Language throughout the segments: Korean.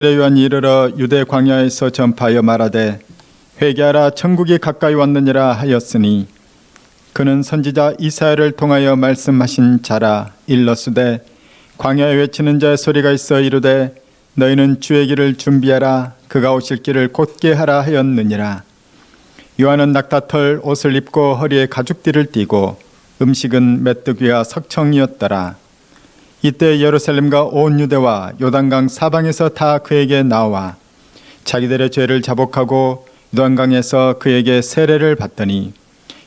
요한이 이르러 유대 광야에서 전파하여 말하되 회개하라 천국이 가까이 왔느니라 하였으니 그는 선지자 이사야를 통하여 말씀하신 자라. 일러스되 광야에 외치는 자의 소리가 있어 이르되 너희는 주의 길을 준비하라 그가 오실 길을 곧게 하라 하였느니라. 요한은 낙타털 옷을 입고 허리에 가죽띠를 띠고 음식은 메뚜기와 석청이었더라. 이때 예루살렘과 온 유대와 요단강 사방에서 다 그에게 나와 자기들의 죄를 자복하고 요단강에서 그에게 세례를 받더니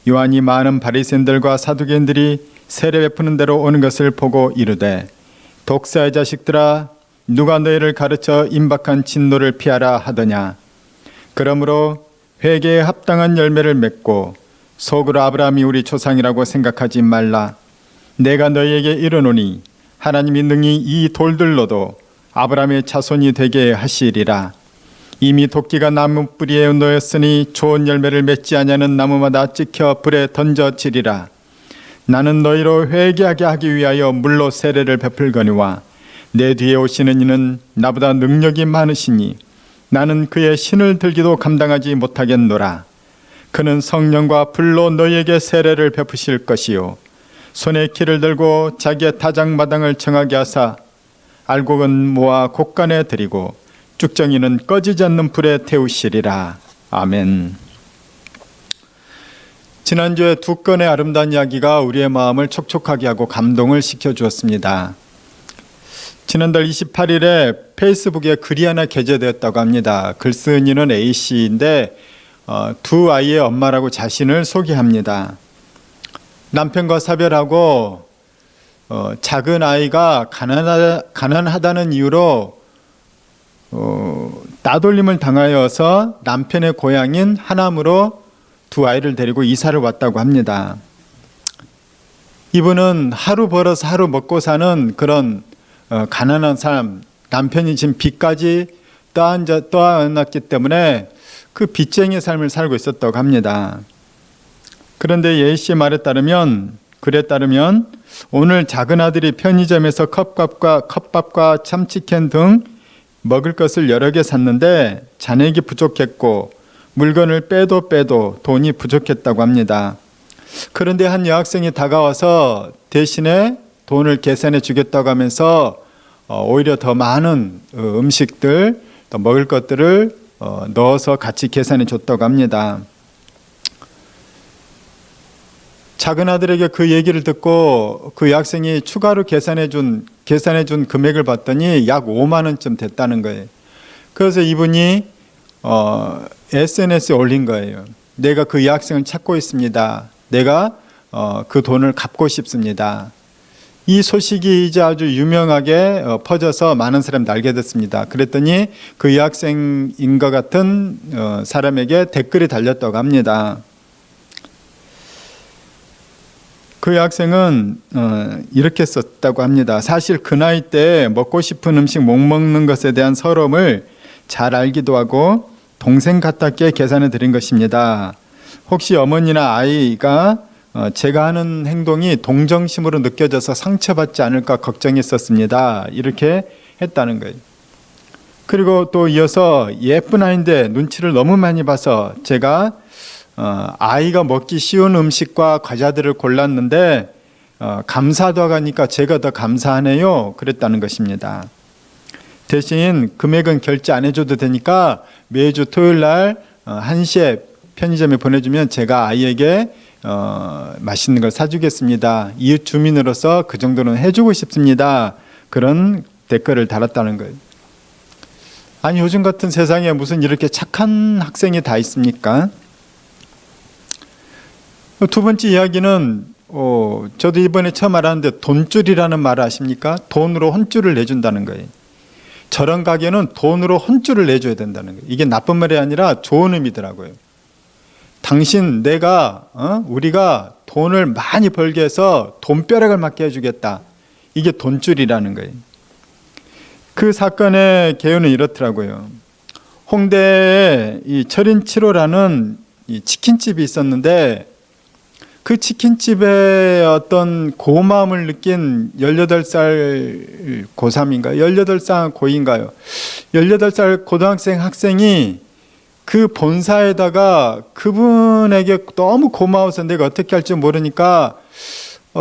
요한이 많은 바리새인들과 사두개인들이 세례 베푸는 대로 오는 것을 보고 이르되 독사의 자식들아 누가 너희를 가르쳐 임박한 진노를 피하라 하더냐. 그러므로 회개에 합당한 열매를 맺고 속으로 아브라함이 우리 조상이라고 생각하지 말라. 내가 너희에게 이르노니 하나님이 능히 이 돌들로도 아브라함의 자손이 되게 하시리라. 이미 도끼가 나무 뿌리에 놓였으니 좋은 열매를 맺지 아니하는 나무마다 찍혀 불에 던져지리라. 나는 너희로 회개하게 하기 위하여 물로 세례를 베풀거니와 내 뒤에 오시는 이는 나보다 능력이 많으시니 나는 그의 신을 들기도 감당하지 못하겠노라. 그는 성령과 불로 너희에게 세례를 베푸실 것이요 손에 키를 들고 자기의 타작마당을 정하게 하사 알곡은 모아 곡간에 들이고 쭉정이는 꺼지지 않는 불에 태우시리라. 아멘. 지난주에 두 건의 아름다운 이야기가 우리의 마음을 촉촉하게 하고 감동을 시켜주었습니다. 지난달 28일에 페이스북에 글이 하나 게재되었다고 합니다. 글쓴이는 A씨인데 두 아이의 엄마라고 자신을 소개합니다. 남편과 사별하고 작은 아이가 가난하다는 이유로 따돌림을 당하여서 남편의 고향인 하남으로 두 아이를 데리고 이사를 왔다고 합니다. 이분은 하루 벌어서 하루 먹고 사는 그런 가난한 사람, 남편이 지금 빚까지 떠안았기 때문에 그 빚쟁이 삶을 살고 있었다고 합니다. 그런데 A씨의 말에 따르면, 글에 따르면 오늘 작은 아들이 편의점에서 컵밥과 참치캔 등 먹을 것을 여러 개 샀는데 잔액이 부족했고 물건을 빼도 돈이 부족했다고 합니다. 그런데 한 여학생이 다가와서 대신에 돈을 계산해 주겠다고 하면서 오히려 더 많은 음식들, 더 먹을 것들을 넣어서 같이 계산해 줬다고 합니다. 작은 아들에게 그 얘기를 듣고 그 여학생이 추가로 계산해 준 금액을 봤더니 약 5만 원쯤 됐다는 거예요. 그래서 이분이 SNS에 올린 거예요. 내가 그 여학생을 찾고 있습니다. 내가 그 돈을 갚고 싶습니다. 이 소식이 이제 아주 유명하게 퍼져서 많은 사람이 알게 됐습니다. 그랬더니 그 여학생인 것 같은 사람에게 댓글이 달렸다고 합니다. 그 여학생은 이렇게 썼다고 합니다. 사실 그 나이 때 먹고 싶은 음식 못 먹는 것에 대한 서러움을 잘 알기도 하고 동생 같았기에 계산해 드린 것입니다. 혹시 어머니나 아이가 제가 하는 행동이 동정심으로 느껴져서 상처받지 않을까 걱정했었습니다. 이렇게 했다는 거예요. 그리고 또 이어서 예쁜 아이인데 눈치를 너무 많이 봐서 제가 아이가 먹기 쉬운 음식과 과자들을 골랐는데 감사하다고 하니까 제가 더 감사하네요. 그랬다는 것입니다. 대신 금액은 결제 안 해줘도 되니까 매주 토요일 날 1시에 편의점에 보내주면 제가 아이에게 맛있는 걸 사주겠습니다. 이웃 주민으로서 그 정도는 해주고 싶습니다. 그런 댓글을 달았다는 거예요. 아니 요즘 같은 세상에 무슨 이렇게 착한 학생이 다 있습니까? 두 번째 이야기는 저도 이번에 처음 알았는데 돈줄이라는 말을 아십니까? 돈으로 혼줄을 내준다는 거예요. 저런 가게는 돈으로 혼줄을 내줘야 된다는 거예요. 이게 나쁜 말이 아니라 좋은 의미더라고요. 당신 우리가 돈을 많이 벌게 해서 돈벼락을 맞게 해주겠다. 이게 돈줄이라는 거예요. 그 사건의 개요는 이렇더라고요. 홍대에 이 철인 7호라는 이 치킨집이 있었는데 그 치킨집의 어떤 고마움을 느낀 18살 고3인가요? 18살 고2인가요? 18살 고등학생 학생이 그 본사에다가 그분에게 너무 고마워서 내가 어떻게 할지 모르니까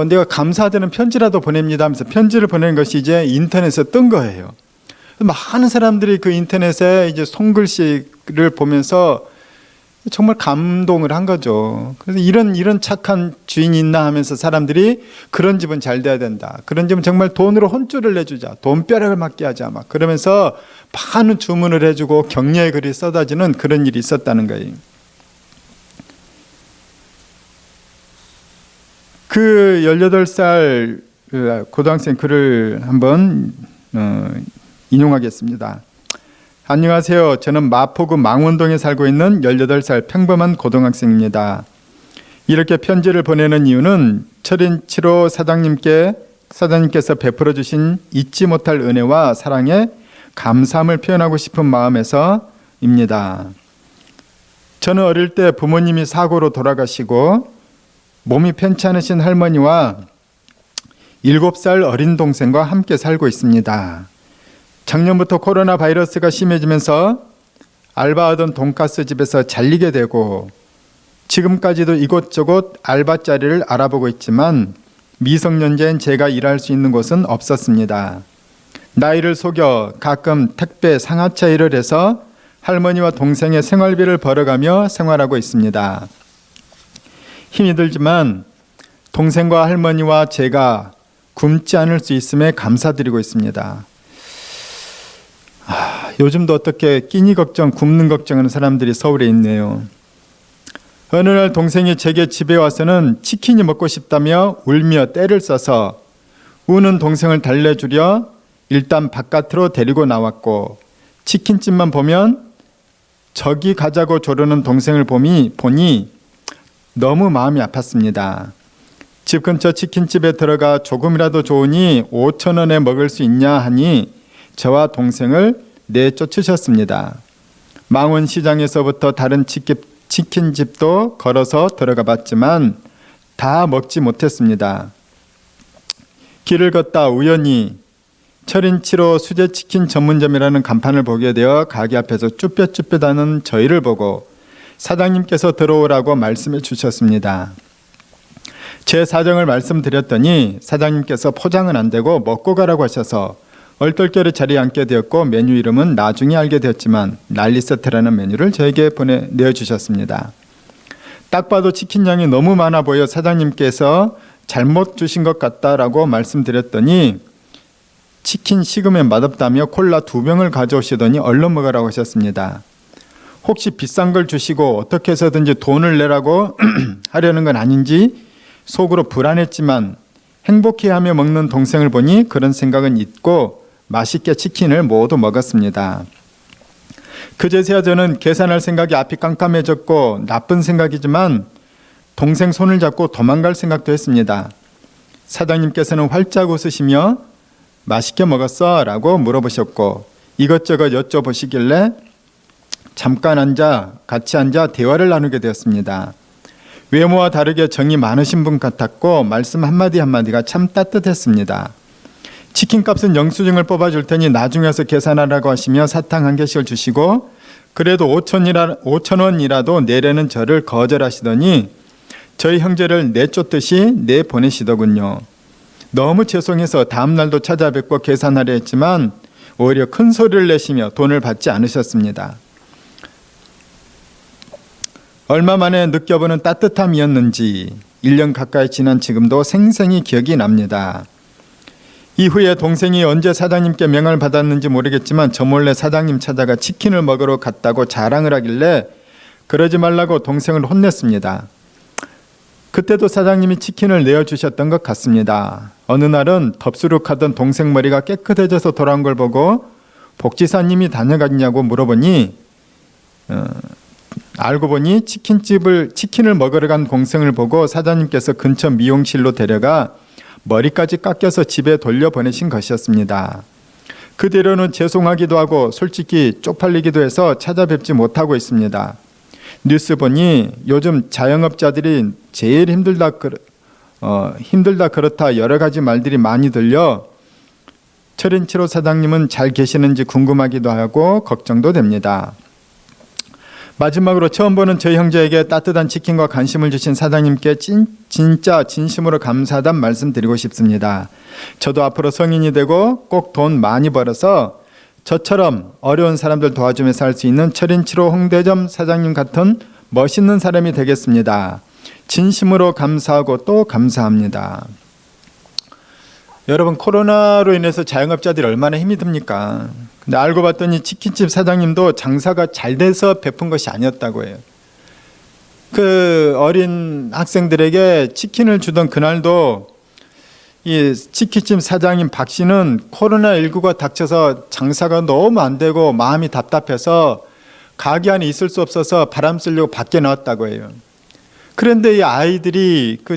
내가 감사드리는 편지라도 보냅니다 하면서 편지를 보내는 것이 이제 인터넷에 뜬 거예요. 많은 사람들이 그 인터넷에 이제 손글씨를 보면서 정말 감동을 한 거죠. 그래서 이런 착한 주인이 있나 하면서 사람들이 그런 집은 잘 돼야 된다. 그런 집은 정말 돈으로 혼쭐을 내주자. 돈벼락을 맞게 하자. 막 그러면서 많은 주문을 해주고 격려의 글이 쏟아지는 그런 일이 있었다는 거예요. 그 18살 고등학생 글을 한번 인용하겠습니다. 안녕하세요. 저는 마포구 망원동에 살고 있는 18살 평범한 고등학생입니다. 이렇게 편지를 보내는 이유는 철인 7호 사장님께서 베풀어 주신 잊지 못할 은혜와 사랑에 감사함을 표현하고 싶은 마음에서입니다. 저는 어릴 때 부모님이 사고로 돌아가시고 몸이 편찮으신 할머니와 7살 어린 동생과 함께 살고 있습니다. 작년부터 코로나 바이러스가 심해지면서 알바하던 돈가스 집에서 잘리게 되고 지금까지도 이곳저곳 알바 자리를 알아보고 있지만 미성년자인 제가 일할 수 있는 곳은 없었습니다. 나이를 속여 가끔 택배 상하차 일을 해서 할머니와 동생의 생활비를 벌어가며 생활하고 있습니다. 힘이 들지만 동생과 할머니와 제가 굶지 않을 수 있음에 감사드리고 있습니다. 요즘도 어떻게 끼니 걱정, 굶는 걱정하는 사람들이 서울에 있네요. 어느 날 동생이 제게 집에 와서는 치킨이 먹고 싶다며 울며 떼를 써서 우는 동생을 달래주려 일단 바깥으로 데리고 나왔고 치킨집만 보면 저기 가자고 조르는 동생을 보니 너무 마음이 아팠습니다. 집 근처 치킨집에 들어가 조금이라도 좋으니 5,000원에 먹을 수 있냐 하니 저와 동생을 내쫓으셨습니다. 망원시장에서부터 다른 치킨집도 걸어서 들어가 봤지만 다 먹지 못했습니다. 길을 걷다 우연히 철인 7호 수제치킨 전문점이라는 간판을 보게 되어 가게 앞에서 쭈뼛쭈뼛하는 저희를 보고 사장님께서 들어오라고 말씀해 주셨습니다. 제 사정을 말씀드렸더니 사장님께서 포장은 안 되고 먹고 가라고 하셔서 얼떨결에 자리에 앉게 되었고 메뉴 이름은 나중에 알게 되었지만 난리세트라는 메뉴를 저에게 내어주셨습니다. 딱 봐도 치킨 양이 너무 많아 보여 사장님께서 잘못 주신 것 같다라고 말씀드렸더니 치킨 식으면 맛없다며 콜라 2병을 가져오시더니 얼른 먹으라고 하셨습니다. 혹시 비싼 걸 주시고 어떻게 해서든지 돈을 내라고 하려는 건 아닌지 속으로 불안했지만 행복해하며 먹는 동생을 보니 그런 생각은 잊고 맛있게 치킨을 모두 먹었습니다. 그제서야 저는 계산할 생각이 앞이 깜깜해졌고 나쁜 생각이지만 동생 손을 잡고 도망갈 생각도 했습니다. 사장님께서는 활짝 웃으시며 맛있게 먹었어? 라고 물어보셨고 이것저것 여쭤보시길래 잠깐 같이 앉아 대화를 나누게 되었습니다. 외모와 다르게 정이 많으신 분 같았고 말씀 한마디 한마디가 참 따뜻했습니다. 치킨값은 영수증을 뽑아줄 테니 나중에 와서 계산하라고 하시며 사탕 1개씩을 주시고 그래도 5,000원이라도 내려는 저를 거절하시더니 저희 형제를 내쫓듯이 내보내시더군요. 너무 죄송해서 다음날도 찾아뵙고 계산하려 했지만 오히려 큰 소리를 내시며 돈을 받지 않으셨습니다. 얼마 만에 느껴보는 따뜻함이었는지 1년 가까이 지난 지금도 생생히 기억이 납니다. 이후에 동생이 언제 사장님께 명함을 받았는지 모르겠지만 저 몰래 사장님 찾아가 치킨을 먹으러 갔다고 자랑을 하길래 그러지 말라고 동생을 혼냈습니다. 그때도 사장님이 치킨을 내어주셨던 것 같습니다. 어느 날은 덥수룩하던 동생 머리가 깨끗해져서 돌아온 걸 보고 복지사님이 다녀갔냐고 물어보니 알고 보니 치킨을 먹으러 간 동생을 보고 사장님께서 근처 미용실로 데려가 머리까지 깎여서 집에 돌려보내신 것이었습니다. 그 뒤로는 죄송하기도 하고 솔직히 쪽팔리기도 해서 찾아뵙지 못하고 있습니다. 뉴스 보니 요즘 자영업자들이 제일 힘들다 그렇다 여러 가지 말들이 많이 들려 철인치로 사장님은 잘 계시는지 궁금하기도 하고 걱정도 됩니다. 마지막으로 처음 보는 저희 형제에게 따뜻한 치킨과 관심을 주신 사장님께 진짜 진심으로 감사하다는 말씀 드리고 싶습니다. 저도 앞으로 성인이 되고 꼭 돈 많이 벌어서 저처럼 어려운 사람들 도와주며 살 수 있는 철인치로 홍대점 사장님 같은 멋있는 사람이 되겠습니다. 진심으로 감사하고 또 감사합니다. 여러분, 코로나로 인해서 자영업자들이 얼마나 힘이 듭니까? 근데 알고 봤더니 치킨집 사장님도 장사가 잘 돼서 베푼 것이 아니었다고 해요. 그 어린 학생들에게 치킨을 주던 그날도 이 치킨집 사장님 박 씨는 코로나19가 닥쳐서 장사가 너무 안 되고 마음이 답답해서 가게 안에 있을 수 없어서 바람 쐬려고 밖에 나왔다고 해요. 그런데 이 아이들이 그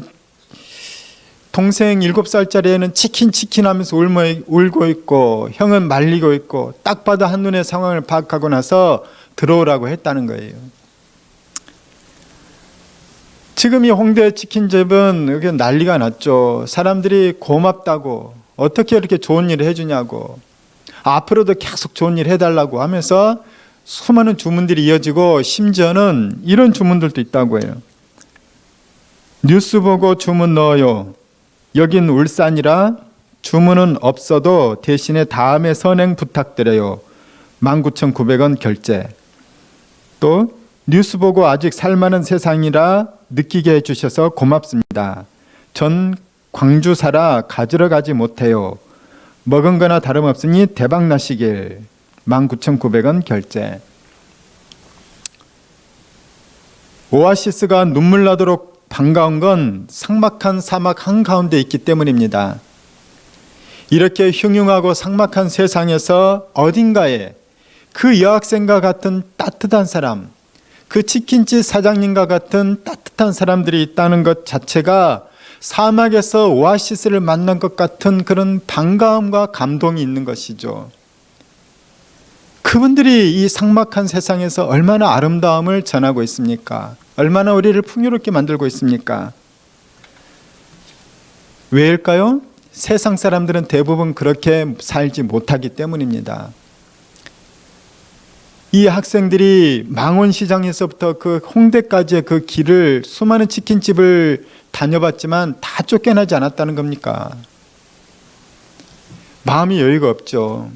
동생 7살짜리 애는 치킨 하면서 울고 있고 형은 말리고 있고 딱 봐도 한눈에 상황을 파악하고 나서 들어오라고 했다는 거예요. 지금 이 홍대 치킨집은 여기 난리가 났죠. 사람들이 고맙다고 어떻게 이렇게 좋은 일을 해주냐고 앞으로도 계속 좋은 일 해달라고 하면서 수많은 주문들이 이어지고 심지어는 이런 주문들도 있다고 해요. 뉴스 보고 주문 넣어요. 여긴 울산이라 주문은 없어도 대신에 다음에 선행 부탁드려요. 19,900원 결제. 또 뉴스 보고 아직 살만한 세상이라 느끼게 해주셔서 고맙습니다. 전 광주 살아 가지러 가지 못해요. 먹은 거나 다름없으니 대박 나시길. 19,900원 결제. 오아시스가 눈물 나도록 반가운 건 삭막한 사막 한가운데 있기 때문입니다. 이렇게 흉흉하고 삭막한 세상에서 어딘가에 그 여학생과 같은 따뜻한 사람, 그 치킨집 사장님과 같은 따뜻한 사람들이 있다는 것 자체가 사막에서 오아시스를 만난 것 같은 그런 반가움과 감동이 있는 것이죠. 그분들이 이 삭막한 세상에서 얼마나 아름다움을 전하고 있습니까? 얼마나 우리를 풍요롭게 만들고 있습니까? 왜일까요? 세상 사람들은 대부분 그렇게 살지 못하기 때문입니다. 이 학생들이 망원시장에서부터 그 홍대까지의 그 길을 수많은 치킨집을 다녀봤지만 다 쫓겨나지 않았다는 겁니까? 마음이 여유가 없죠.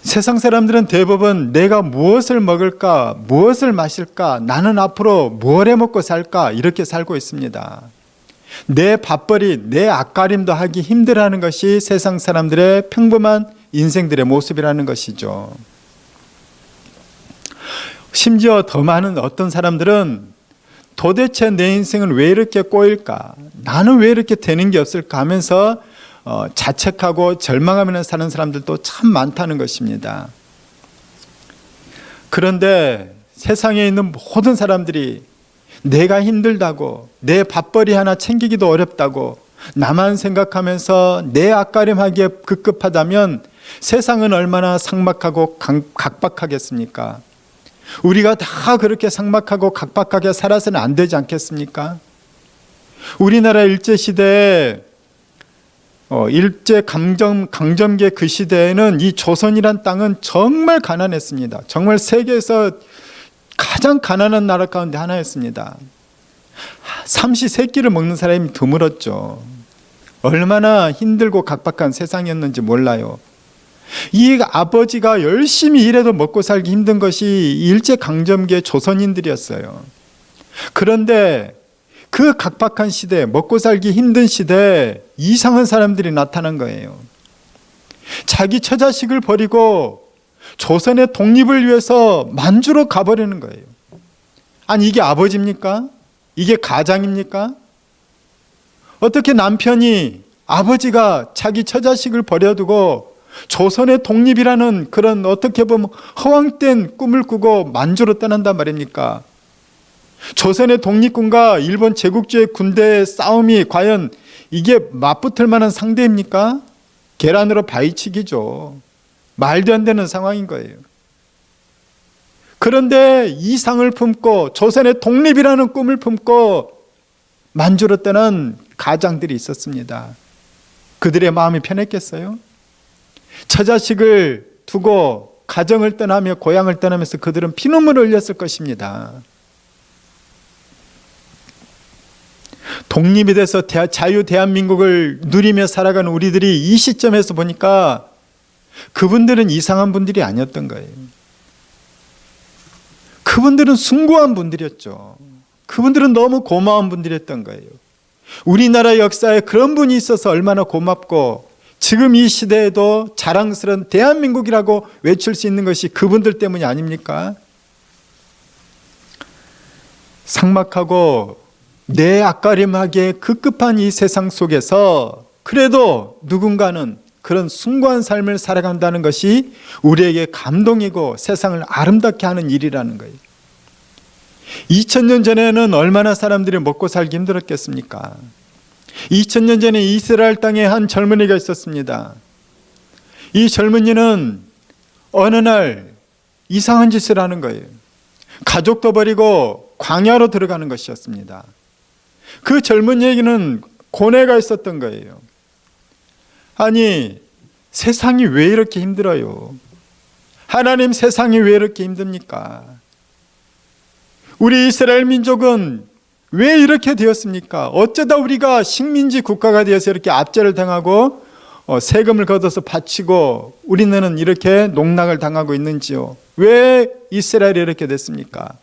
세상 사람들은 대부분 내가 무엇을 먹을까, 무엇을 마실까, 나는 앞으로 뭘 해먹고 살까 이렇게 살고 있습니다. 내 밥벌이, 내 앞가림도 하기 힘들어하는 것이 세상 사람들의 평범한 인생들의 모습이라는 것이죠. 심지어 더 많은 어떤 사람들은 도대체 내 인생은 왜 이렇게 꼬일까, 나는 왜 이렇게 되는 게 없을까 하면서 자책하고 절망하면서 사는 사람들도 참 많다는 것입니다. 그런데 세상에 있는 모든 사람들이 내가 힘들다고, 내 밥벌이 하나 챙기기도 어렵다고 나만 생각하면서 내 앞가림하기에 급급하다면 세상은 얼마나 삭막하고 각박하겠습니까? 우리가 다 그렇게 삭막하고 각박하게 살아서는 안 되지 않겠습니까? 우리나라 일제시대에 일제 강점기 그 시대에는 이 조선이란 땅은 정말 가난했습니다. 정말 세계에서 가장 가난한 나라 가운데 하나였습니다. 삼시세끼를 먹는 사람이 드물었죠. 얼마나 힘들고 각박한 세상이었는지 몰라요. 이 아버지가 열심히 일해도 먹고 살기 힘든 것이 일제 강점기의 조선인들이었어요. 그런데 그 각박한 시대, 먹고 살기 힘든 시대에 이상한 사람들이 나타난 거예요. 자기 처자식을 버리고 조선의 독립을 위해서 만주로 가버리는 거예요. 아니, 이게 아버지입니까? 이게 가장입니까? 어떻게 남편이, 아버지가 자기 처자식을 버려두고 조선의 독립이라는 그런 어떻게 보면 허황된 꿈을 꾸고 만주로 떠난단 말입니까? 조선의 독립군과 일본 제국주의 군대의 싸움이 과연 이게 맞붙을 만한 상대입니까? 계란으로 바위치기죠. 말도 안 되는 상황인 거예요. 그런데 이상을 품고 조선의 독립이라는 꿈을 품고 만주로 떠난 가장들이 있었습니다. 그들의 마음이 편했겠어요? 처자식을 두고 가정을 떠나며 고향을 떠나면서 그들은 피눈물을 흘렸을 것입니다. 독립이 돼서 자유 대한민국을 누리며 살아가는 우리들이 이 시점에서 보니까 그분들은 이상한 분들이 아니었던 거예요. 그분들은 숭고한 분들이었죠. 그분들은 너무 고마운 분들이었던 거예요. 우리나라 역사에 그런 분이 있어서 얼마나 고맙고 지금 이 시대에도 자랑스러운 대한민국이라고 외칠 수 있는 것이 그분들 때문이 아닙니까? 삭막하고 내 앞가림하기에 급급한 이 세상 속에서 그래도 누군가는 그런 숭고한 삶을 살아간다는 것이 우리에게 감동이고 세상을 아름답게 하는 일이라는 거예요. 2000년 전에는 얼마나 사람들이 먹고 살기 힘들었겠습니까? 2000년 전에 이스라엘 땅에 한 젊은이가 있었습니다. 이 젊은이는 어느 날 이상한 짓을 하는 거예요. 가족도 버리고 광야로 들어가는 것이었습니다. 그 젊은이에게는 고뇌가 있었던 거예요. 아니, 세상이 왜 이렇게 힘들어요? 하나님, 세상이 왜 이렇게 힘듭니까? 우리 이스라엘 민족은 왜 이렇게 되었습니까? 어쩌다 우리가 식민지 국가가 되어서 이렇게 압제를 당하고 세금을 걷어서 바치고 우리는 이렇게 농락을 당하고 있는지요? 왜 이스라엘이 이렇게 됐습니까?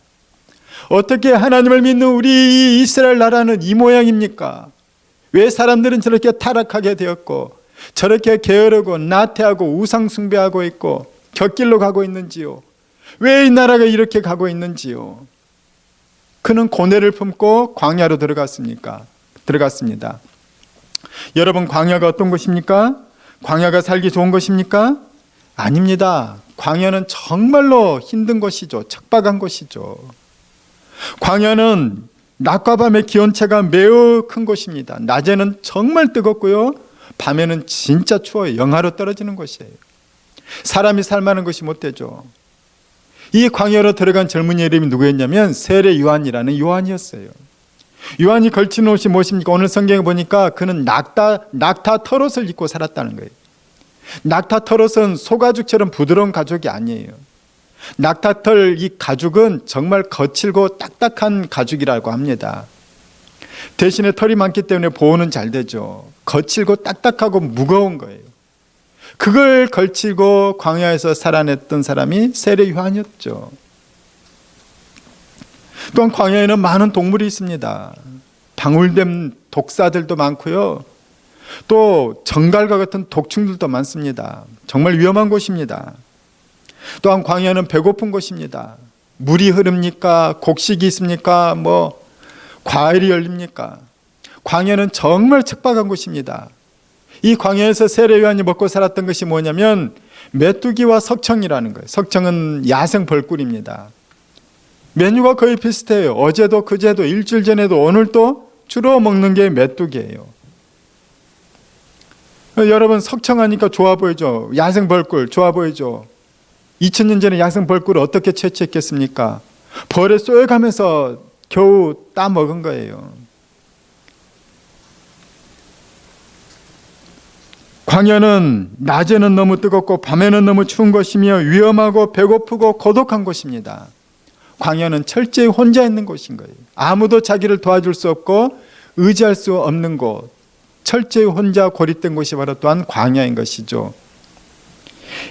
어떻게 하나님을 믿는 우리 이스라엘 나라는 이 모양입니까? 왜 사람들은 저렇게 타락하게 되었고 저렇게 게으르고 나태하고 우상 숭배하고 있고 곁길로 가고 있는지요? 왜 이 나라가 이렇게 가고 있는지요? 그는 고뇌를 품고 광야로 들어갔습니다. 여러분, 광야가 어떤 곳입니까? 광야가 살기 좋은 것입니까? 아닙니다. 광야는 정말로 힘든 곳이죠. 척박한 곳이죠. 광야는 낮과 밤의 기온차가 매우 큰 곳입니다. 낮에는 정말 뜨겁고요, 밤에는 진짜 추워요. 영하로 떨어지는 곳이에요. 사람이 살만한 것이 못 되죠. 이 광야로 들어간 젊은이의 이름이 누구였냐면 세례 요한이라는 요한이었어요. 요한이 걸친 옷이 무엇입니까? 오늘 성경에 보니까 그는 낙타 털옷을 입고 살았다는 거예요. 낙타 털옷은 소가죽처럼 부드러운 가죽이 아니에요. 낙타털 이 가죽은 정말 거칠고 딱딱한 가죽이라고 합니다. 대신에 털이 많기 때문에 보호는 잘 되죠. 거칠고 딱딱하고 무거운 거예요. 그걸 걸치고 광야에서 살아냈던 사람이 세례 요한이었죠. 또한 광야에는 많은 동물이 있습니다. 방울뱀 독사들도 많고요, 또 정갈과 같은 독충들도 많습니다. 정말 위험한 곳입니다. 또한 광야는 배고픈 곳입니다. 물이 흐릅니까? 곡식이 있습니까? 과일이 열립니까? 광야는 정말 척박한 곳입니다. 이 광야에서 세례 요한이 먹고 살았던 것이 뭐냐면 메뚜기와 석청이라는 거예요. 석청은 야생 벌꿀입니다. 메뉴가 거의 비슷해요. 어제도 그제도 일주일 전에도 오늘도 주로 먹는 게 메뚜기예요. 여러분, 석청하니까 좋아 보이죠? 야생 벌꿀 좋아 보이죠? 2000년 전에 야생 벌꿀을 어떻게 채취했겠습니까? 벌에 쏘여가면서 겨우 따먹은 거예요. 광야는 낮에는 너무 뜨겁고 밤에는 너무 추운 곳이며 위험하고 배고프고 고독한 곳입니다. 광야는 철저히 혼자 있는 곳인 거예요. 아무도 자기를 도와줄 수 없고 의지할 수 없는 곳, 철저히 혼자 고립된 곳이 바로 또한 광야인 것이죠.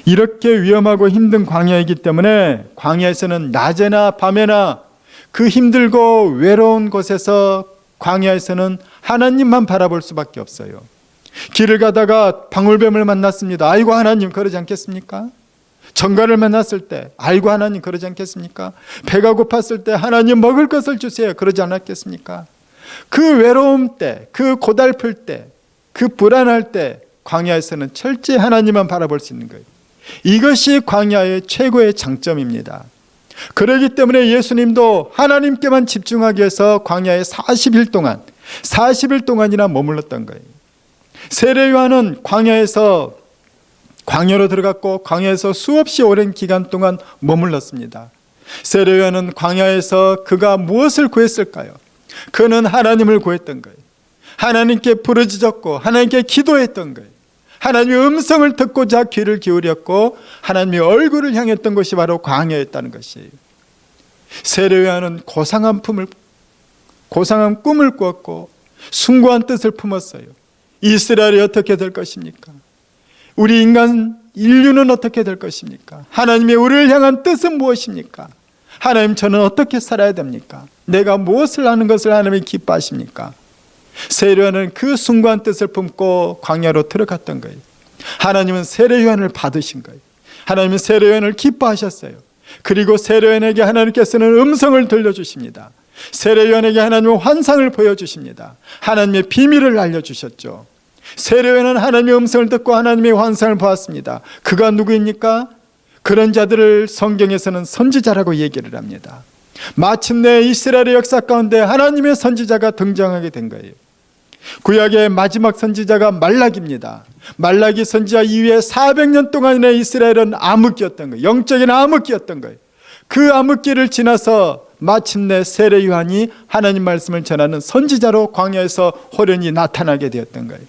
이렇게 위험하고 힘든 광야이기 때문에 광야에서는 낮에나 밤에나 그 힘들고 외로운 곳에서 광야에서는 하나님만 바라볼 수밖에 없어요. 길을 가다가 방울뱀을 만났습니다. 아이고 하나님, 그러지 않겠습니까? 정갈을 만났을 때 아이고 하나님, 그러지 않겠습니까? 배가 고팠을 때 하나님 먹을 것을 주세요, 그러지 않았겠습니까? 그 외로움 때, 그 고달플 때, 그 불안할 때 광야에서는 철저히 하나님만 바라볼 수 있는 거예요. 이것이 광야의 최고의 장점입니다. 그렇기 때문에 예수님도 하나님께만 집중하기 위해서 광야에 40일 동안이나 머물렀던 거예요. 세례 요한은 광야로 들어갔고 광야에서 수없이 오랜 기간 동안 머물렀습니다. 세례요한은 광야에서 그가 무엇을 구했을까요? 그는 하나님을 구했던 거예요. 하나님께 부르짖었고 하나님께 기도했던 거예요. 하나님의 음성을 듣고자 귀를 기울였고 하나님의 얼굴을 향했던 것이 바로 광야였다는 것이에요. 세례요한은 고상한 꿈을 꾸었고 숭고한 뜻을 품었어요. 이스라엘이 어떻게 될 것입니까? 우리 인류는 어떻게 될 것입니까? 하나님의 우리를 향한 뜻은 무엇입니까? 하나님, 저는 어떻게 살아야 됩니까? 내가 무엇을 하는 것을 하나님이 기뻐하십니까? 세례요한은 그 숭고한 뜻을 품고 광야로 들어갔던 거예요. 하나님은 세례요한을 받으신 거예요. 하나님은 세례요한을 기뻐하셨어요. 그리고 세례요한에게 하나님께서는 음성을 들려주십니다. 세례요한에게 하나님의 환상을 보여주십니다. 하나님의 비밀을 알려주셨죠. 세례요한은 하나님의 음성을 듣고 하나님의 환상을 보았습니다. 그가 누구입니까? 그런 자들을 성경에서는 선지자라고 얘기를 합니다. 마침내 이스라엘의 역사 가운데 하나님의 선지자가 등장하게 된 거예요. 구약의 마지막 선지자가 말라기입니다. 말라기 선지자 이후에 400년 동안의 이스라엘은 암흑기였던 거예요. 영적인 암흑기였던 거예요. 그 암흑기를 지나서 마침내 세례 요한이 하나님 말씀을 전하는 선지자로 광야에서 호련히 나타나게 되었던 거예요.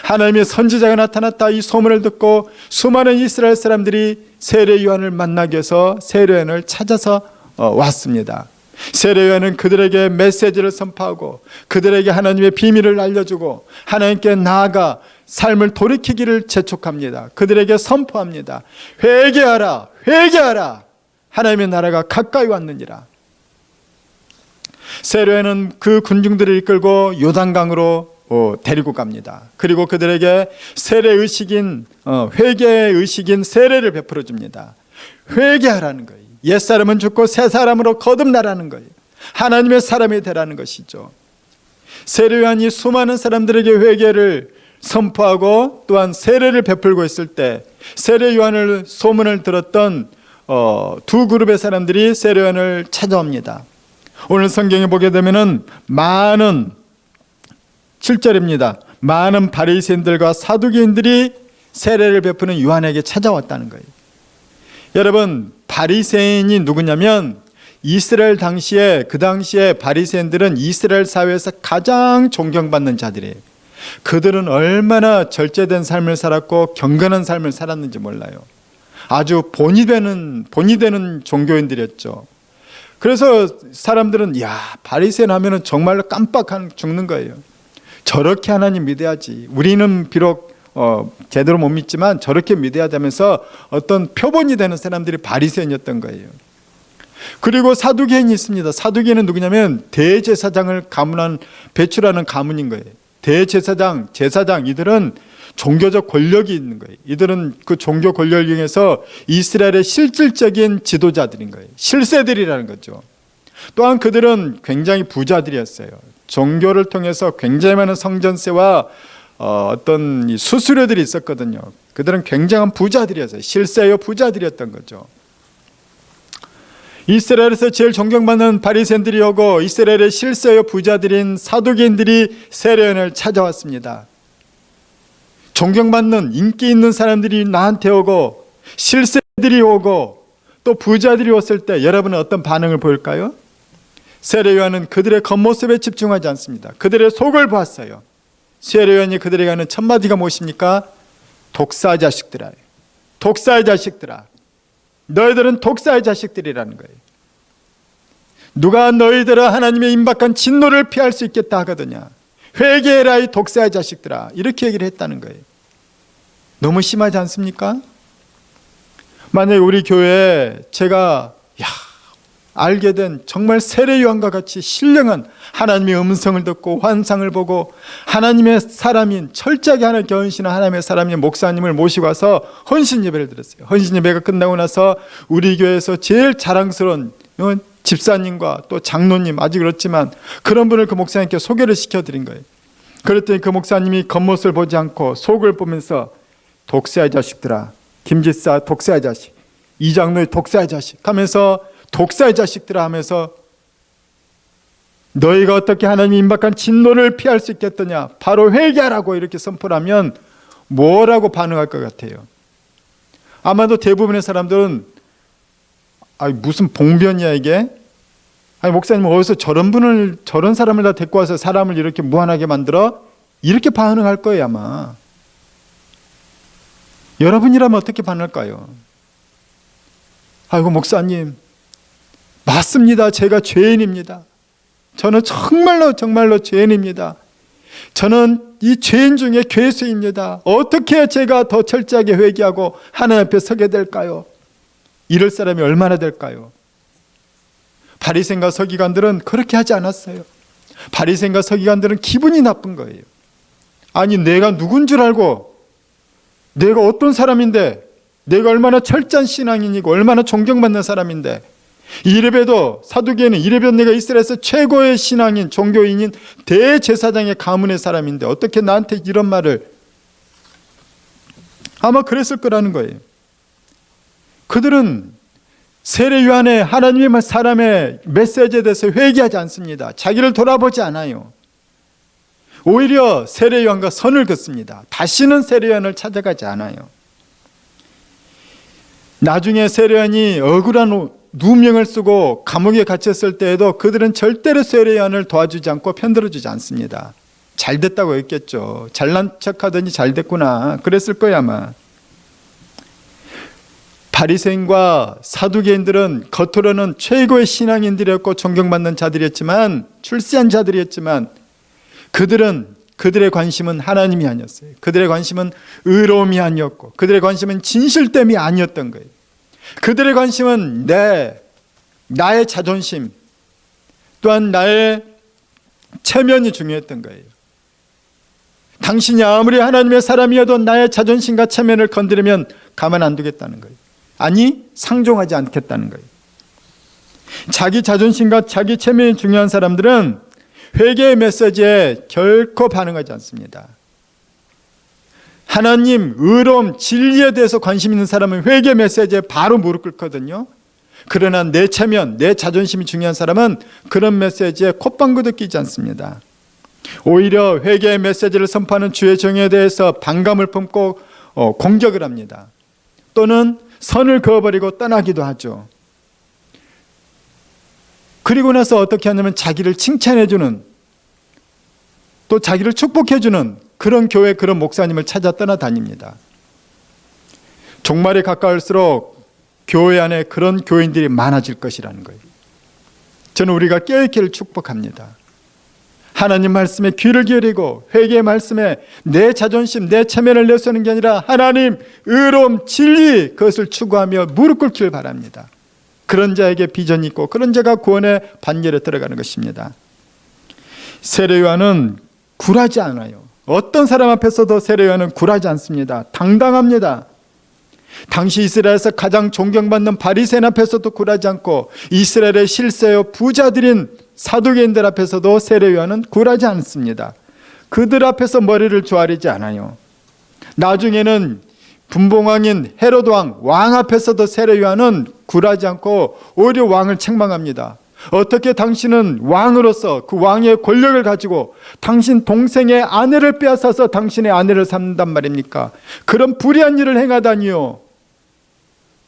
하나님의 선지자가 나타났다, 이 소문을 듣고 수많은 이스라엘 사람들이 세례 요한을 만나기 위해서 세례 요한을 찾아서 왔습니다. 세례 요한은 그들에게 메시지를 선포하고 그들에게 하나님의 비밀을 알려주고 하나님께 나아가 삶을 돌이키기를 재촉합니다. 그들에게 선포합니다. 회개하라, 회개하라, 하나님의 나라가 가까이 왔느니라. 세례 요한은 그 군중들을 이끌고 요단강으로 데리고 갑니다. 그리고 그들에게 세례 의식인 회개의 의식인 세례를 베풀어 줍니다. 회개하라는 거예요. 옛사람은 죽고 새 사람으로 거듭나라는 거예요. 하나님의 사람이 되라는 것이죠. 세례 요한이 수많은 사람들에게 회개를 선포하고 또한 세례를 베풀고 있을 때 세례 요한을 소문을 들었던 두 그룹의 사람들이 세례 요한을 찾아옵니다. 오늘 성경에 보게 되면은 많은 7절입니다. 많은 바리새인들과 사두개인들이 세례를 베푸는 요한에게 찾아왔다는 거예요. 여러분, 바리새인이 누구냐면 이스라엘 당시에, 그 당시에 바리새인들은 이스라엘 사회에서 가장 존경받는 자들이에요. 그들은 얼마나 절제된 삶을 살았고 경건한 삶을 살았는지 몰라요. 아주 본이 되는 종교인들이었죠. 그래서 사람들은 야, 바리새인 하면은 정말로 깜빡 죽는 거예요. 저렇게 하나님 믿어야지. 우리는 비록 제대로 못 믿지만 저렇게 믿어야 되면서 어떤 표본이 되는 사람들이 바리새인이었던 거예요. 그리고 사두개인이 있습니다. 사두개인은 누구냐면 대제사장을 배출하는 가문인 거예요. 대제사장, 제사장, 이들은 종교적 권력이 있는 거예요. 이들은 그 종교 권력을 이용해서 이스라엘의 실질적인 지도자들인 거예요. 실세들이라는 거죠. 또한 그들은 굉장히 부자들이었어요. 종교를 통해서 굉장히 많은 성전세와 어떤 수수료들이 있었거든요. 그들은 굉장한 부자들이었어요. 실세요 부자들이었던 거죠. 이스라엘에서 제일 존경받는 바리새인들이 오고 이스라엘의 실세요 부자들인 사두개인들이 세례 요한을 찾아왔습니다. 존경받는 인기 있는 사람들이 나한테 오고 실세들이 오고 또 부자들이 왔을 때 여러분은 어떤 반응을 보일까요? 세례 요한은 그들의 겉모습에 집중하지 않습니다. 그들의 속을 봤어요. 세례 요한이 그들에게 하는 첫 마디가 무엇입니까? 독사의 자식들아, 독사의 자식들아, 너희들은 독사의 자식들이라는 거예요. 누가 너희들은 하나님의 임박한 진노를 피할 수 있겠다 하거든요. 회개해라 이 독사의 자식들아, 이렇게 얘기를 했다는 거예요. 너무 심하지 않습니까? 만약에 우리 교회에 제가 알게 된 정말 세례 요한과 같이 신령한 하나님의 음성을 듣고 환상을 보고 하나님의 사람인 철저하게 하나님 견신한 하나님의 사람인 목사님을 모시고 와서 헌신 예배를 드렸어요. 헌신 예배가 끝나고 나서 우리 교회에서 제일 자랑스러운 집사님과 또 장로님, 아직 그렇지만 그런 분을 그 목사님께 소개를 시켜드린 거예요. 그랬더니 그 목사님이 겉모습을 보지 않고 속을 보면서 독사의 자식들아, 김집사 독사의 자식, 이장로의 독사의 자식 하면서 독사의 자식들아 하면서 너희가 어떻게 하나님이 임박한 진노를 피할 수 있겠더냐, 바로 회개하라고 이렇게 선포를 하면 뭐라고 반응할 것 같아요? 아마도 대부분의 사람들은 무슨 봉변이야 이게? 목사님 어디서 저런 사람을 다 데리고 와서 사람을 이렇게 무한하게 만들어? 이렇게 반응할 거예요 아마. 여러분이라면 어떻게 반응할까요? 아이고 목사님, 맞습니다. 제가 죄인입니다. 저는 정말로 죄인입니다. 저는 이 죄인 중에 괴수입니다. 어떻게 제가 더 철저하게 회개하고 하나님 앞에 서게 될까요? 이럴 사람이 얼마나 될까요? 바리새인과 서기관들은 그렇게 하지 않았어요. 바리새인과 서기관들은 기분이 나쁜 거예요. 아니 내가 누군 줄 알고, 내가 어떤 사람인데, 내가 얼마나 철저한 신앙인이고 얼마나 존경받는 사람인데, 이레베도, 사두개는 이레베도 내가 이스라엘에서 최고의 신앙인 종교인인 대제사장의 가문의 사람인데 어떻게 나한테 이런 말을, 아마 그랬을 거라는 거예요. 그들은 세례 요한의 하나님의 사람의 메시지에 대해서 회개하지 않습니다. 자기를 돌아보지 않아요. 오히려 세례 요한과 선을 긋습니다. 다시는 세례 요한을 찾아가지 않아요. 나중에 세례 요한이 억울한 누명을 쓰고 감옥에 갇혔을 때에도 그들은 절대로 세례 요한을 도와주지 않고 편들어주지 않습니다. 잘 됐다고 했겠죠. 잘난 척하더니 잘 됐구나 그랬을 거야 아마. 바리새인과 사두개인들은 겉으로는 최고의 신앙인들이었고 존경받는 자들이었지만, 출세한 자들이었지만, 그들의 관심은 하나님이 아니었어요. 그들의 관심은 의로움이 아니었고, 그들의 관심은 진실됨이 아니었던 거예요. 그들의 관심은 나의 자존심, 또한 나의 체면이 중요했던 거예요. 당신이 아무리 하나님의 사람이어도 나의 자존심과 체면을 건드리면 가만 안 두겠다는 거예요. 아니, 상종하지 않겠다는 거예요. 자기 자존심과 자기 체면이 중요한 사람들은 회개의 메시지에 결코 반응하지 않습니다. 하나님, 의로움, 진리에 대해서 관심 있는 사람은 회개 메시지에 바로 무릎 꿇거든요. 그러나 내 체면, 내 자존심이 중요한 사람은 그런 메시지에 콧방구도 끼지 않습니다. 오히려 회개의 메시지를 선포하는 주의 정의에 대해서 반감을 품고 공격을 합니다. 또는 선을 그어버리고 떠나기도 하죠. 그리고 나서 어떻게 하냐면 자기를 칭찬해주는, 또 자기를 축복해주는 그런 교회, 그런 목사님을 찾아 떠나다닙니다. 종말에 가까울수록 교회 안에 그런 교인들이 많아질 것이라는 거예요. 저는 우리가 깨어있기를 축복합니다. 하나님 말씀에 귀를 기울이고 회개의 말씀에 내 자존심, 내 체면을 내세우는 게 아니라 하나님, 의로움, 진리, 그것을 추구하며 무릎 꿇기를 바랍니다. 그런 자에게 비전이 있고 그런 자가 구원의 반열에 들어가는 것입니다. 세례 요한은 굴하지 않아요. 어떤 사람 앞에서도 세례 요한은 굴하지 않습니다. 당당합니다. 당시 이스라엘에서 가장 존경받는 바리새인 앞에서도 굴하지 않고 이스라엘의 실세요 부자들인 사두개인들 앞에서도 세례 요한은 굴하지 않습니다. 그들 앞에서 머리를 조아리지 않아요. 나중에는 분봉왕인 헤롯 왕 앞에서도 세례 요한은 굴하지 않고 오히려 왕을 책망합니다. 어떻게 당신은 왕으로서 그 왕의 권력을 가지고 당신 동생의 아내를 빼앗아서 당신의 아내를 삼는단 말입니까? 그런 불의한 일을 행하다니요.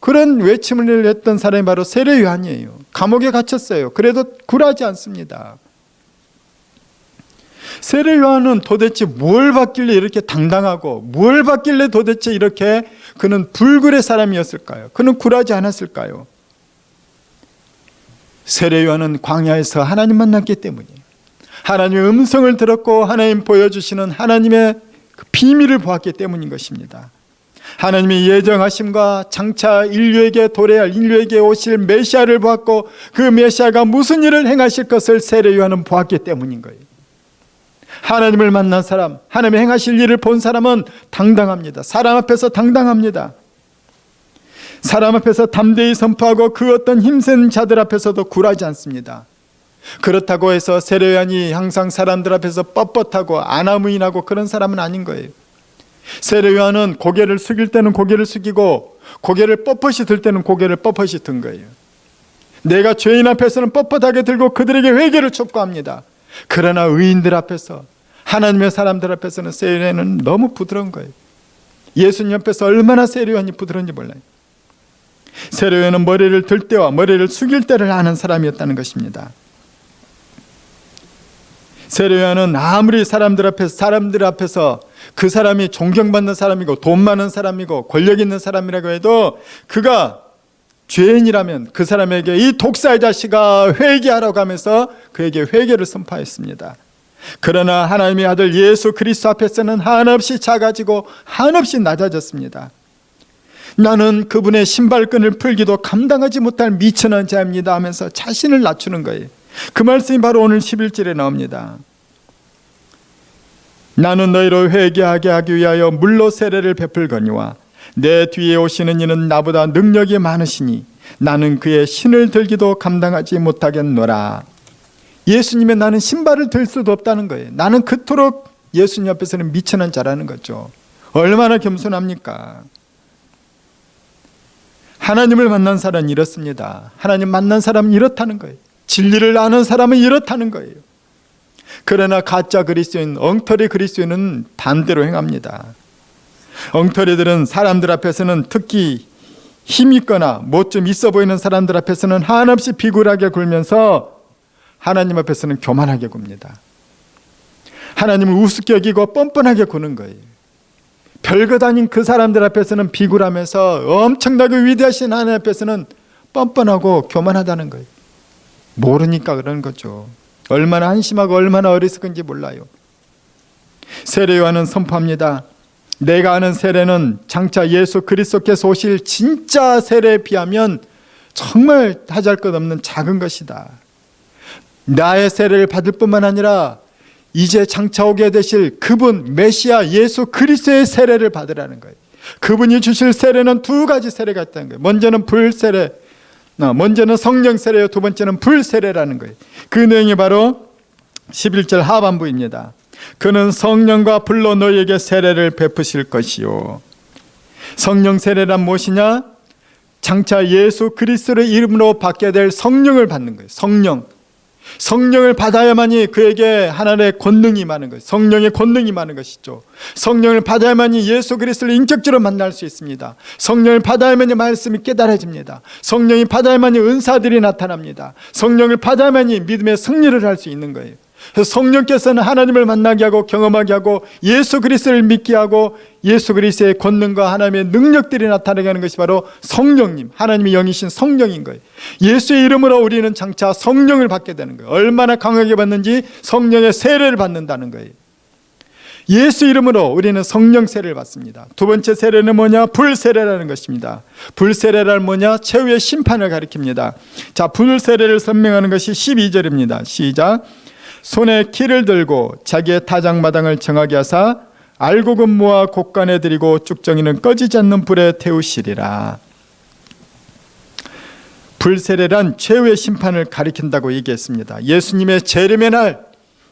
그런 외침을 했던 사람이 바로 세례 요한이에요. 감옥에 갇혔어요. 그래도 굴하지 않습니다. 세례 요한은 도대체 뭘 받길래 이렇게 당당하고, 뭘 받길래 도대체 이렇게 그는 불굴의 사람이었을까요? 그는 굴하지 않았을까요? 세례 요한은 광야에서 하나님 만났기 때문이에요. 하나님의 음성을 들었고 하나님 보여주시는 하나님의 그 비밀을 보았기 때문인 것입니다. 하나님의 예정하심과 장차 인류에게 도래할, 인류에게 오실 메시아를 보았고 그 메시아가 무슨 일을 행하실 것을 세례 요한은 보았기 때문인 거예요. 하나님을 만난 사람, 하나님의 행하실 일을 본 사람은 당당합니다. 사람 앞에서 당당합니다. 사람 앞에서 담대히 선포하고 그 어떤 힘센 자들 앞에서도 굴하지 않습니다. 그렇다고 해서 세례 요한이 항상 사람들 앞에서 뻣뻣하고 안하무인하고 그런 사람은 아닌 거예요. 세례 요한은 고개를 숙일 때는 고개를 숙이고 고개를 뻣뻣이 들 때는 고개를 뻣뻣이 든 거예요. 내가 죄인 앞에서는 뻣뻣하게 들고 그들에게 회개를 촉구합니다. 그러나 의인들 앞에서, 하나님의 사람들 앞에서는 세례 요한은 너무 부드러운 거예요. 예수님 앞에서 얼마나 세례 요한이 부드러운지 몰라요. 세례요한은 머리를 들 때와 머리를 숙일 때를 아는 사람이었다는 것입니다. 세례요한은 아무리 사람들 앞에서 그 사람이 존경받는 사람이고 돈 많은 사람이고 권력 있는 사람이라고 해도 그가 죄인이라면 그 사람에게 이 독사의 자식아 회개하라고 하면서 그에게 회개를 선포했습니다. 그러나 하나님의 아들 예수 그리스도 앞에서는 한없이 작아지고 한없이 낮아졌습니다. 나는 그분의 신발끈을 풀기도 감당하지 못할 미천한 자입니다 하면서 자신을 낮추는 거예요. 그 말씀이 바로 오늘 11절에 나옵니다. 나는 너희로 회개하게 하기 위하여 물로 세례를 베풀거니와 내 뒤에 오시는 이는 나보다 능력이 많으시니 나는 그의 신을 들기도 감당하지 못하겠노라. 예수님의 나는 신발을 들 수도 없다는 거예요. 나는 그토록 예수님 앞에서는 미천한 자라는 거죠. 얼마나 겸손합니까? 하나님을 만난 사람은 이렇습니다. 하나님 만난 사람은 이렇다는 거예요. 진리를 아는 사람은 이렇다는 거예요. 그러나 가짜 그리스도인, 엉터리 그리스도인은 반대로 행합니다. 엉터리들은 사람들 앞에서는, 특히 힘 있거나 뭐 좀 있어 보이는 사람들 앞에서는 한없이 비굴하게 굴면서 하나님 앞에서는 교만하게 굽니다. 하나님을 우습게 여기고 뻔뻔하게 구는 거예요. 별것 아닌 그 사람들 앞에서는 비굴하면서 엄청나게 위대하신 하나님 앞에서는 뻔뻔하고 교만하다는 거예요. 모르니까 그러는 거죠. 얼마나 한심하고 얼마나 어리석은지 몰라요. 세례요한은 선포합니다. 내가 아는 세례는 장차 예수 그리스도께서 오실 진짜 세례에 비하면 정말 하잘 것 없는 작은 것이다. 나의 세례를 받을 뿐만 아니라 이제 장차 오게 되실 그분 메시아 예수 그리스도의 세례를 받으라는 거예요. 그분이 주실 세례는 두 가지 세례가 있다는 거예요. 먼저는 불세례, 먼저는 성령 세례요, 두 번째는 불세례라는 거예요. 그 내용이 바로 11절 하반부입니다. 그는 성령과 불로 너희에게 세례를 베푸실 것이요. 성령 세례란 무엇이냐? 장차 예수 그리스도의 이름으로 받게 될 성령을 받는 거예요. 성령을 받아야만이 그에게 하나님의 권능이 많은 거예요. 성령의 권능이 많은 것이죠. 성령을 받아야만이 예수 그리스도를 인격적으로 만날 수 있습니다. 성령을 받아야만이 말씀이 깨달아집니다. 성령이 받아야만이 은사들이 나타납니다. 성령을 받아야만이 믿음의 승리를 할 수 있는 거예요. 그래서 성령께서는 하나님을 만나게 하고 경험하게 하고 예수 그리스도를 믿게 하고 예수 그리스도의 권능과 하나님의 능력들이 나타나게 하는 것이 바로 성령님, 하나님의 영이신 성령인 거예요. 예수의 이름으로 우리는 장차 성령을 받게 되는 거예요. 얼마나 강하게 받는지 성령의 세례를 받는다는 거예요. 예수 이름으로 우리는 성령 세례를 받습니다. 두 번째 세례는 뭐냐? 불세례라는 것입니다. 불세례란 뭐냐? 최후의 심판을 가리킵니다. 자, 불세례를 설명하는 것이 12절입니다. 시작. 손에 키를 들고 자기의 타작마당을 정하게 하사 알곡은 모아 곡간에 들이고 쭉정이는 꺼지지 않는 불에 태우시리라. 불세례란 최후의 심판을 가리킨다고 얘기했습니다. 예수님의 재림의 날,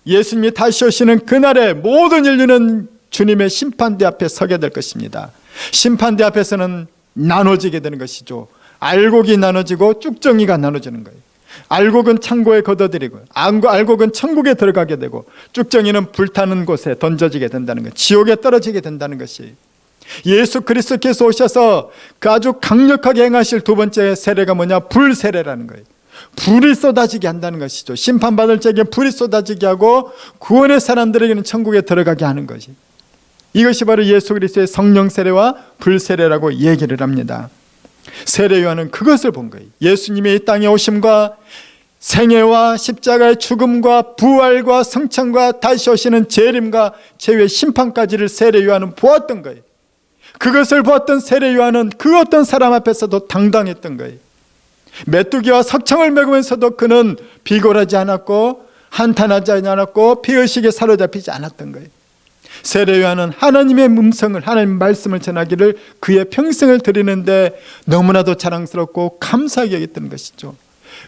예수님이 다시 오시는 그날에 모든 인류는 주님의 심판대 앞에 서게 될 것입니다. 심판대 앞에서는 나눠지게 되는 것이죠. 알곡이 나눠지고 쭉정이가 나눠지는 거예요. 알곡은 창고에 걷어들이고 알곡은 천국에 들어가게 되고 쭉정이는 불타는 곳에 던져지게 된다는 것, 지옥에 떨어지게 된다는 것이 예수 그리스도께서 오셔서 그 아주 강력하게 행하실 두 번째 세례가 뭐냐? 불세례라는 거예요. 불이 쏟아지게 한다는 것이죠. 심판받을 자에게 불이 쏟아지게 하고 구원의 사람들에게는 천국에 들어가게 하는 것이, 이것이 바로 예수 그리스도의 성령 세례와 불세례라고 얘기를 합니다. 세례 요한은 그것을 본 거예요. 예수님의 이 땅에 오심과 생애와 십자가의 죽음과 부활과 성찬과 다시 오시는 재림과 최후의 심판까지를 세례 요한은 보았던 거예요. 그것을 보았던 세례 요한은 그 어떤 사람 앞에서도 당당했던 거예요. 메뚜기와 석청을 먹으면서도 그는 비굴하지 않았고 한탄하지 않았고 피의식에 사로잡히지 않았던 거예요. 세례 요한은 하나님의 음성을, 하나님의 말씀을 전하기를 그의 평생을 드리는데 너무나도 자랑스럽고 감사하게 여겼던 것이죠.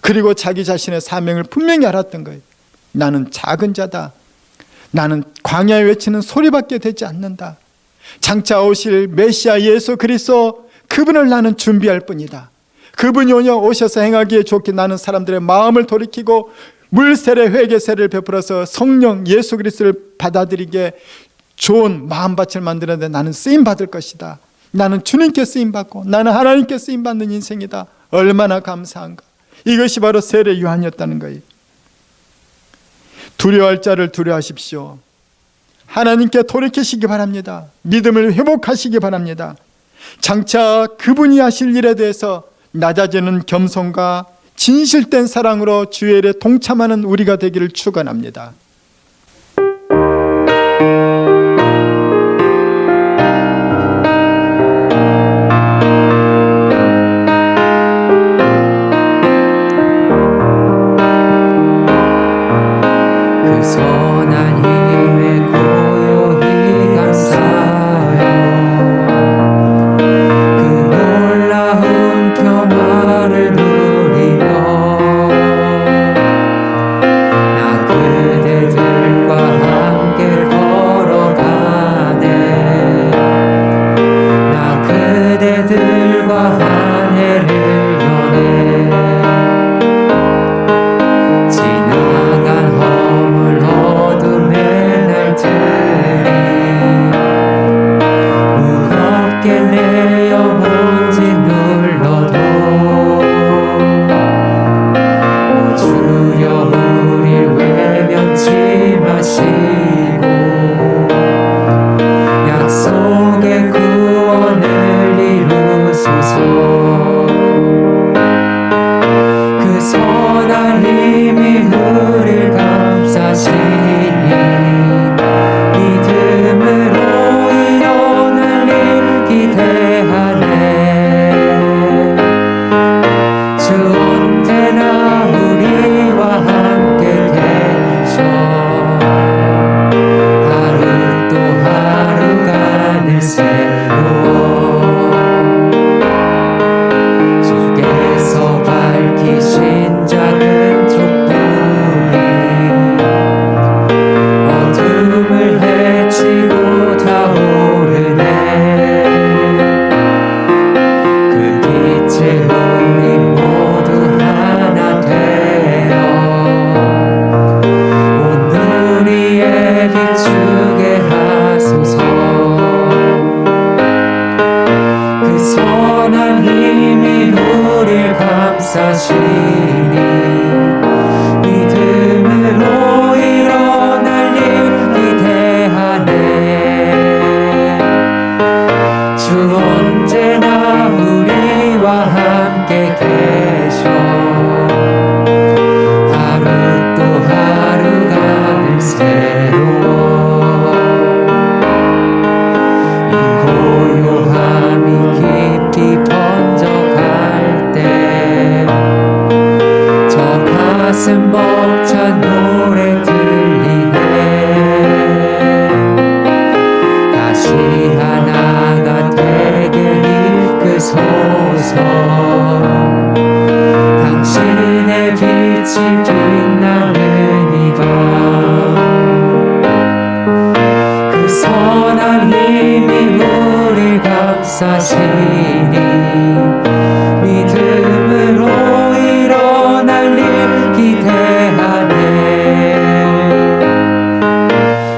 그리고 자기 자신의 사명을 분명히 알았던 거예요. 나는 작은 자다. 나는 광야에 외치는 소리밖에 되지 않는다. 장차 오실 메시아 예수 그리스도, 그분을 나는 준비할 뿐이다. 그분이 오셔서 행하기에 좋게 나는 사람들의 마음을 돌이키고 물세례 회개세례를 베풀어서 성령 예수 그리스도를 받아들이게 좋은 마음밭을 만드는데 나는 쓰임받을 것이다. 나는 주님께 쓰임받고 나는 하나님께 쓰임받는 인생이다. 얼마나 감사한가. 이것이 바로 세례 요한이었다는 거예요. 두려워할 자를 두려워하십시오. 하나님께 돌이키시기 바랍니다. 믿음을 회복하시기 바랍니다. 장차 그분이 하실 일에 대해서 낮아지는 겸손과 진실된 사랑으로 주의 일에 동참하는 우리가 되기를 축원합니다.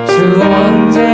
주 언제